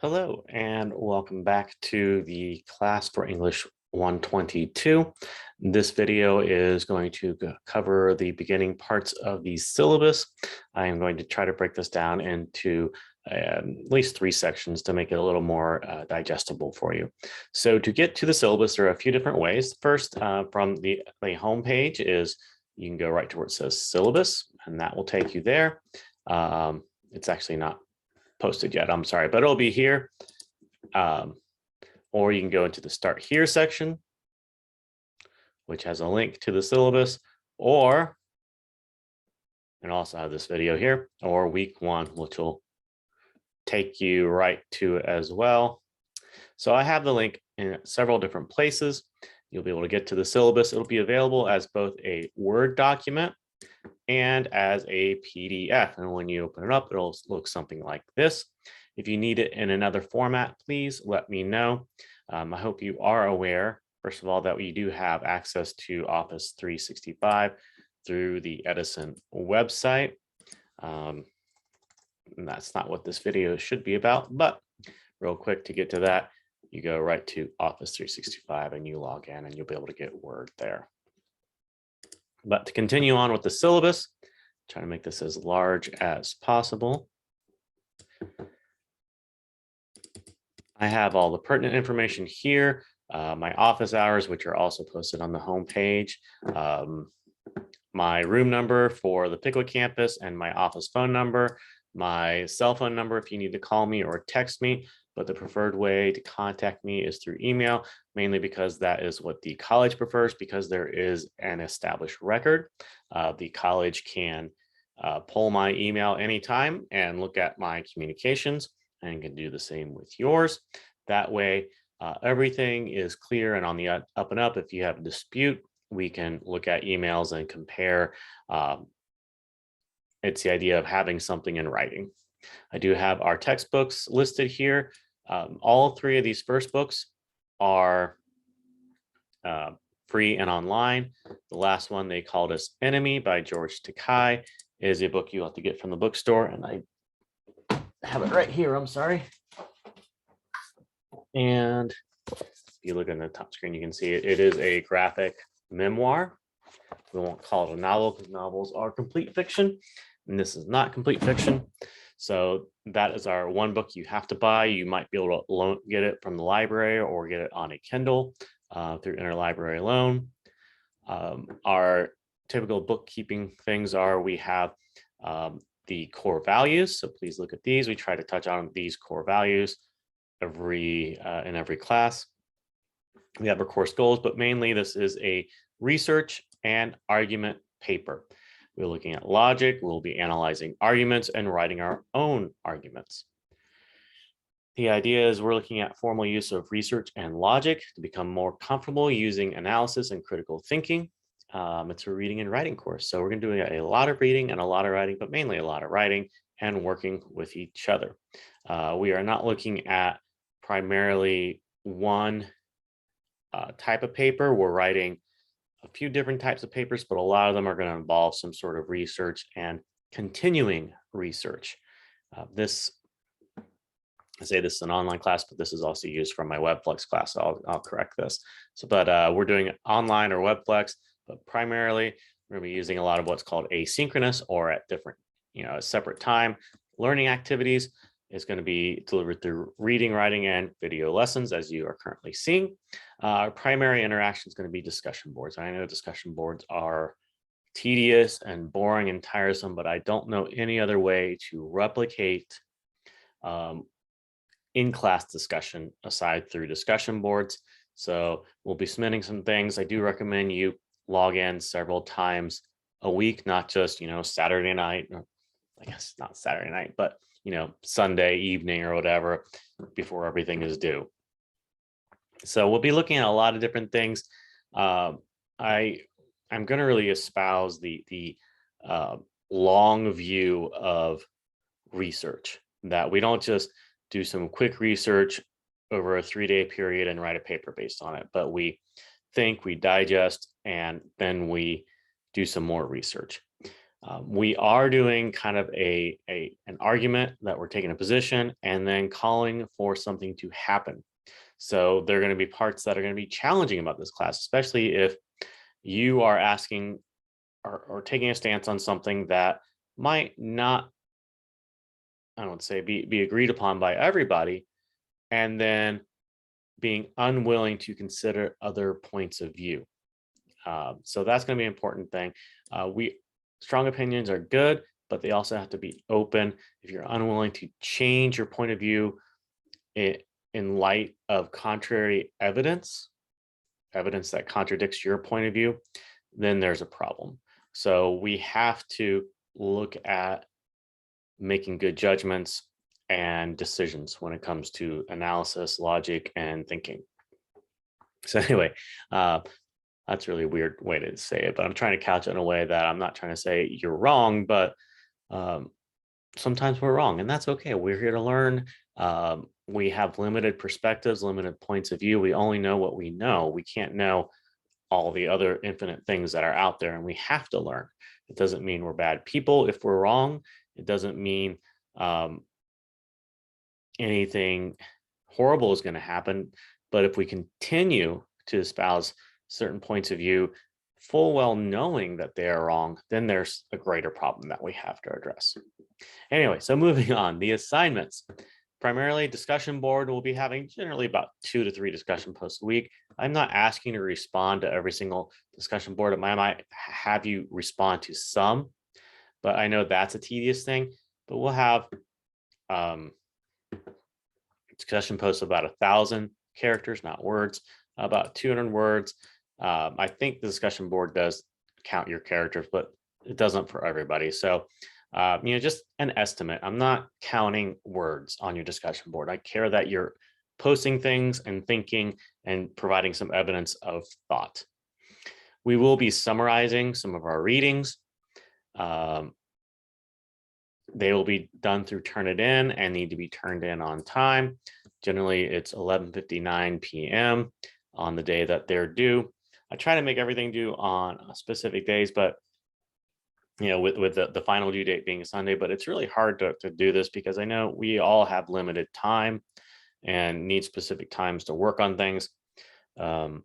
Hello and welcome back to the class for English 122. This video is going to cover the beginning parts of the syllabus. I am going to try to break this down into at least 3 sections to make it a little more digestible for you. So to get to the syllabus, there are a few different ways. First, from the home page is you can go right to where it says syllabus, and that will take you there. It's actually not posted yet, I'm sorry, but it'll be here. Or you can go into the Start Here section, which has a link to the syllabus, or, and also have this video here, or week 1, which will take you right to it as well. So I have the link in several different places. You'll be able to get to the syllabus. It'll be available as both a Word document and as a PDF. And when you open it up, it'll look something like this. If you need it in another format, please let me know. I hope you are aware, first of all, that we do have access to Office 365 through the Edison website. And that's not what this video should be about, but real quick to get to that, you go right to Office 365 and you log in and you'll be able to get Word there. But to continue on with the syllabus, try to make this as large as possible. I have all the pertinent information here, my office hours, which are also posted on the home page, my room number for the Pickwick campus, and my office phone number, my cell phone number if you need to call me or text me. But the preferred way to contact me is through email, mainly because that is what the college prefers, because there is an established record. The college can pull my email anytime and look at my communications, and can do the same with yours. That way, everything is clear and on the up and up. If you have a dispute, we can look at emails and compare. It's the idea of having something in writing. I do have our textbooks listed here. All 3 of these first books are free and online. The last one, they called us Enemy by George Takei, is a book you have to get from the bookstore, and I have it right here, I'm sorry. And if you look in the top screen, you can see it is a graphic memoir. We won't call it a novel because novels are complete fiction, and this is not complete fiction. So that is our one book you have to buy. You might be able to get it from the library or get it on a Kindle through interlibrary loan. Our typical bookkeeping things are we have the core values. So please look at these. We try to touch on these core values in every class. We have our course goals, but mainly this is a research and argument paper. We're looking at logic. We'll be analyzing arguments and writing our own arguments. The idea is we're looking at formal use of research and logic to become more comfortable using analysis and critical thinking. It's a reading and writing course. So we're going to do a lot of reading and a lot of writing, but mainly a lot of writing and working with each other. We are not looking at primarily one type of paper. We're writing a few different types of papers, but a lot of them are going to involve some sort of research and continuing research. I say this is an online class, but this is also used for my WebFlex class. So I'll correct this. So, but we're doing online or WebFlex, but primarily we're going to be using a lot of what's called asynchronous or at different, separate time learning activities. Is going to be delivered through reading, writing, and video lessons, as you are currently seeing. Our primary interaction is going to be discussion boards. I know discussion boards are tedious and boring and tiresome, but I don't know any other way to replicate in-class discussion aside through discussion boards. So we'll be submitting some things. I do recommend you log in several times a week, not just, Saturday night, or I guess not Saturday night, but Sunday evening or whatever before everything is due. So we'll be looking at a lot of different things. I'm going to really espouse the long view of research, that we don't just do some quick research over a 3-day period and write a paper based on it, but we think, we digest, and then we do some more research. We are doing kind of an argument that we're taking a position and then calling for something to happen. So there are going to be parts that are going to be challenging about this class, especially if you are asking or taking a stance on something that might not, I don't say be agreed upon by everybody, and then being unwilling to consider other points of view. So that's going to be an important thing. Strong opinions are good, but they also have to be open. If you're unwilling to change your point of view in light of contrary evidence that contradicts your point of view, then there's a problem. So we have to look at making good judgments and decisions when it comes to analysis, logic, and thinking. So anyway, that's really a weird way to say it, but I'm trying to couch it in a way that I'm not trying to say you're wrong, but sometimes we're wrong, and that's okay. We're here to learn. We have limited perspectives, limited points of view. We only know what we know. We can't know all the other infinite things that are out there, and we have to learn. It doesn't mean we're bad people if we're wrong. It doesn't mean anything horrible is going to happen. But if we continue to espouse certain points of view, full well knowing that they are wrong, then there's a greater problem that we have to address. Anyway, so moving on, the assignments. Primarily, discussion board will be having generally about 2 to 3 discussion posts a week. I'm not asking to respond to every single discussion board. I might have you respond to some, but I know that's a tedious thing. But we'll have discussion posts of about 1,000 characters, not words, about 200 words. I think the discussion board does count your characters, but it doesn't for everybody. So, just an estimate. I'm not counting words on your discussion board. I care that you're posting things and thinking and providing some evidence of thought. We will be summarizing some of our readings. They will be done through Turnitin and need to be turned in on time. Generally, it's 11:59 p.m. on the day that they're due. I try to make everything due on specific days, but with the final due date being a Sunday, but it's really hard to do this because I know we all have limited time and need specific times to work on things. So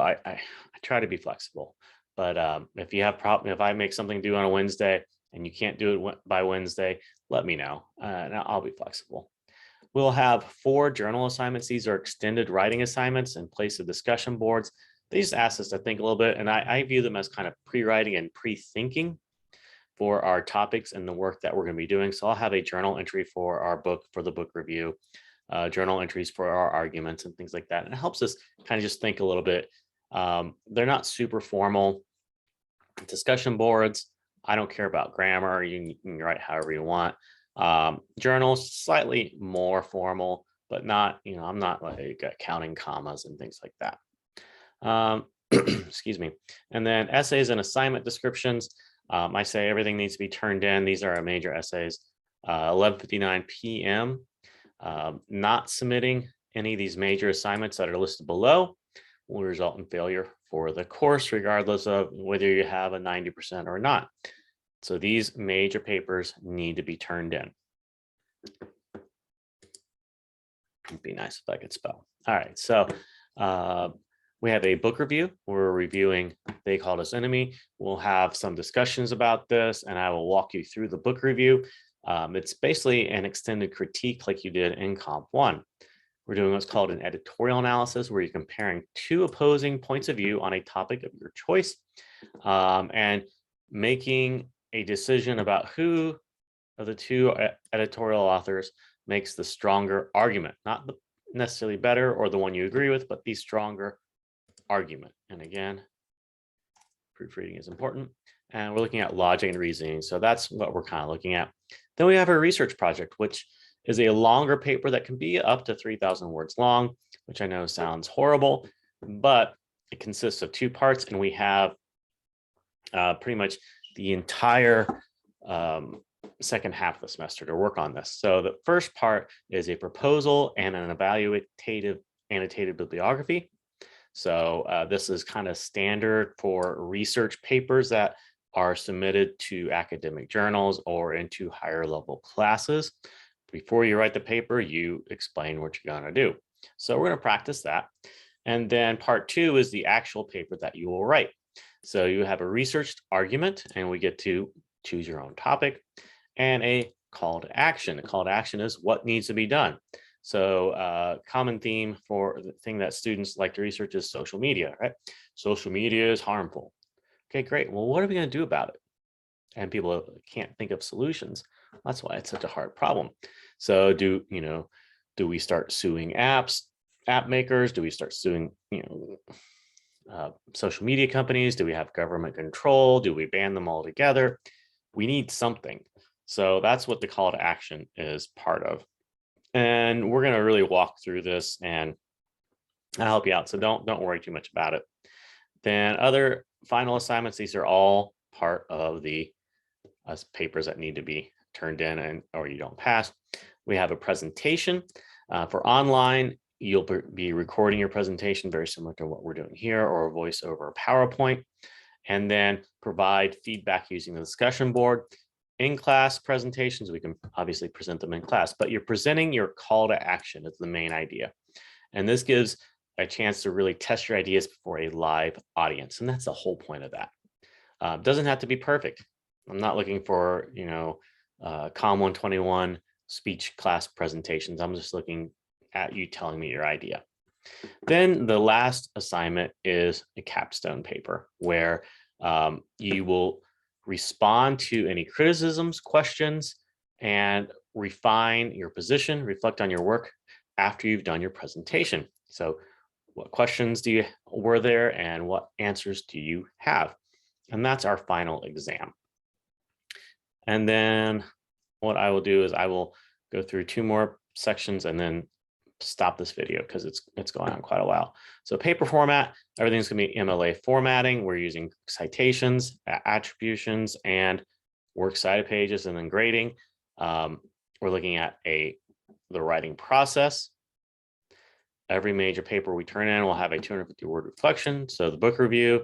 I try to be flexible, but if you have problem, if I make something due on a Wednesday and you can't do it by Wednesday, let me know and I'll be flexible. We'll have 4 journal assignments. These are extended writing assignments in place of discussion boards. They just ask us to think a little bit, and I view them as kind of pre-writing and pre-thinking for our topics and the work that we're going to be doing. So I'll have a journal entry for our book, for the book review, journal entries for our arguments and things like that. And it helps us kind of just think a little bit. They're not super formal discussion boards. I don't care about grammar. You can write however you want. Journals, slightly more formal, but not, I'm not like counting commas and things like that. Excuse me. And then essays and assignment descriptions. I say everything needs to be turned in. These are our major essays. 11:59 p.m. Not submitting any of these major assignments that are listed below will result in failure for the course, regardless of whether you have a 90% or not. So these major papers need to be turned in. It'd be nice if I could spell. All right, so we have a book review. We're reviewing They Called Us Enemy. We'll have some discussions about this, and I will walk you through the book review. It's basically an extended critique like you did in Comp 1. We're doing what's called an editorial analysis, where you're comparing 2 opposing points of view on a topic of your choice and making a decision about who of the 2 editorial authors makes the stronger argument, not necessarily better or the one you agree with, but the stronger argument. And again, proofreading is important. And we're looking at logic and reasoning. So that's what we're kind of looking at. Then we have a research project, which is a longer paper that can be up to 3,000 words long, which I know sounds horrible, but it consists of 2 parts, and we have pretty much the entire second half of the semester to work on this. So the first part is a proposal and an evaluative annotated bibliography. So this is kind of standard for research papers that are submitted to academic journals or into higher level classes. Before you write the paper, you explain what you're going to do. So we're going to practice that. And then part 2 is the actual paper that you will write. So you have a researched argument, and we get to choose your own topic, and a call to action. A call to action is what needs to be done. So common theme for the thing that students like to research is social media, right? Social media is harmful. Okay, great. Well, what are we going to do about it? And people can't think of solutions. That's why it's such a hard problem. So do we start suing app makers? Do we start suing, social media companies? Do we have government control? Do we ban them all together? We need something. So that's what the call to action is part of. And we're going to really walk through this, and I'll help you out. So don't worry too much about it. Then other final assignments, these are all part of the papers that need to be turned in or you don't pass. We have a presentation. For online, you'll be recording your presentation, very similar to what we're doing here, or a voice over PowerPoint, and then provide feedback using the discussion board. In class presentations, we can obviously present them in class, but you're presenting your call to action is the main idea. And this gives a chance to really test your ideas before a live audience. And that's the whole point of that. Doesn't have to be perfect. I'm not looking for, COM 121 speech class presentations. I'm just looking at you telling me your idea. Then the last assignment is a capstone paper where you will respond to any criticisms, questions, and refine your position, reflect on your work after you've done your presentation. So what questions were there, and what answers do you have? And that's our final exam. And then what I will do is I will go through 2 more sections and then stop this video because it's going on quite a while. So paper format, everything's going to be MLA formatting. We're using citations, attributions, and works cited pages, and then grading. We're looking at the writing process. Every major paper we turn in will have a 250-word reflection. So the book review,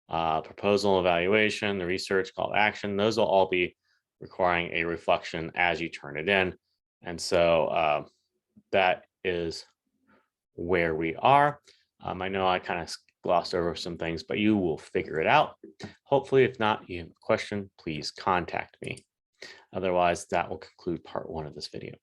proposal evaluation, the research, call to action, those will all be requiring a reflection as you turn it in. And so that is where we are. I know I kind of glossed over some things, but you will figure it out. Hopefully, if not, you have a question, please contact me. Otherwise, that will conclude part 1 of this video.